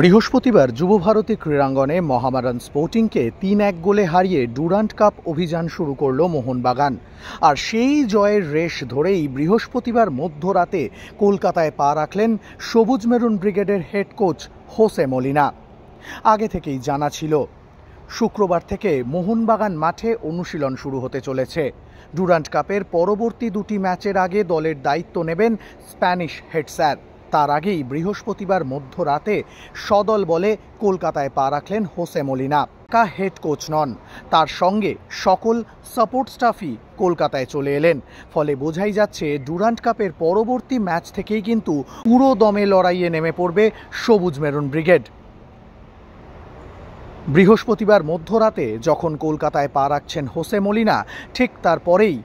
বৃহস্পতিবার যুবভারতী ক্রীড়াঙ্গনে মহামারান স্পোর্টিংকে ৩-১ গোলে হারিয়ে ডুরান্ট কাপ অভিযান শুরু করল মোহনবাগান। আর সেই জয়ের রেশ ধরেই বৃহস্পতিবার মধ্যরাতে কলকাতায় পা রাখলেন সবুজ মেরুন ব্রিগেডের হেড কোচ হোসে মলিনা। আগে থেকেই জানা ছিল শুক্রবার থেকে মোহনবাগান মাঠে অনুশীলন শুরু হতে চলেছে। ডুরান্ট কাপের পরবর্তী দুটি ম্যাচের আগে দলের দায়িত্ব নেবেন স্প্যানিশ হেড স্যার। তার আগেই বৃহস্পতিবার মধ্যরাতে সদল বলে কলকাতায় পা রাখলেন হোসে মলিনা। হেড কোচ নন, তার সঙ্গে সকল সাপোর্ট স্টাফই কলকাতায় চলে এলেন। ফলে বোঝাই যাচ্ছে ডুরান্ট কাপের পরবর্তী ম্যাচ থেকেই কিন্তু পুরো দমে লড়াইয়ে নেমে পড়বে সবুজ মেরুন ব্রিগেড। বৃহস্পতিবার মধ্যরাতে যখন কলকাতায় পা রাখছেন হোসে মলিনা, ঠিক তারপরেই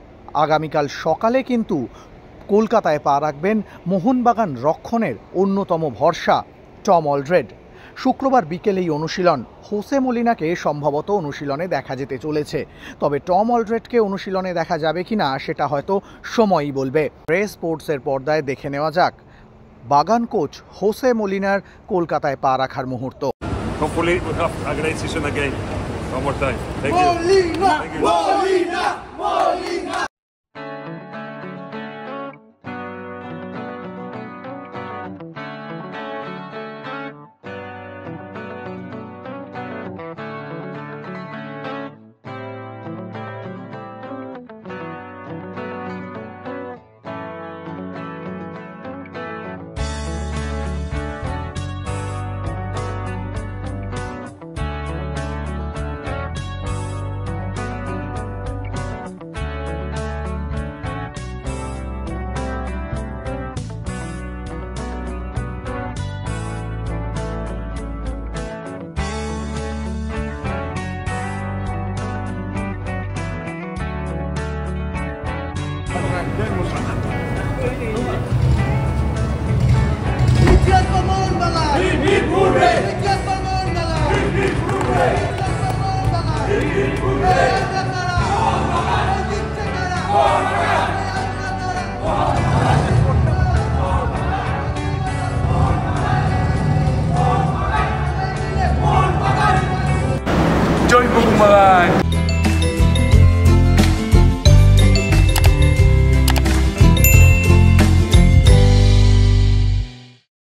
আগামীকাল সকালে কিন্তু কলকাতায় পা রাখবেন মোহনবাগান রক্ষণের অন্যতম ভরসা টম অলড্রেড। শুক্রবার বিকেলেই অনুশীলন। হোসে মলিনাকে সম্ভবত অনুশীলনে দেখা যেতে চলেছে, তবে টম অলড্রেডকে অনুশীলনে দেখা যাবে কিনা সেটা হয়তো সময়ই বলবে। প্রেস স্পোর্টসের পর্দায় দেখে নেওয়া যাক বাগান কোচ হোসে মলিনার কলকাতায় পা রাখার মুহূর্ত। Hopefully we have a great season again. One more time. Thank you. Molina! Thank you. Molina! Molina!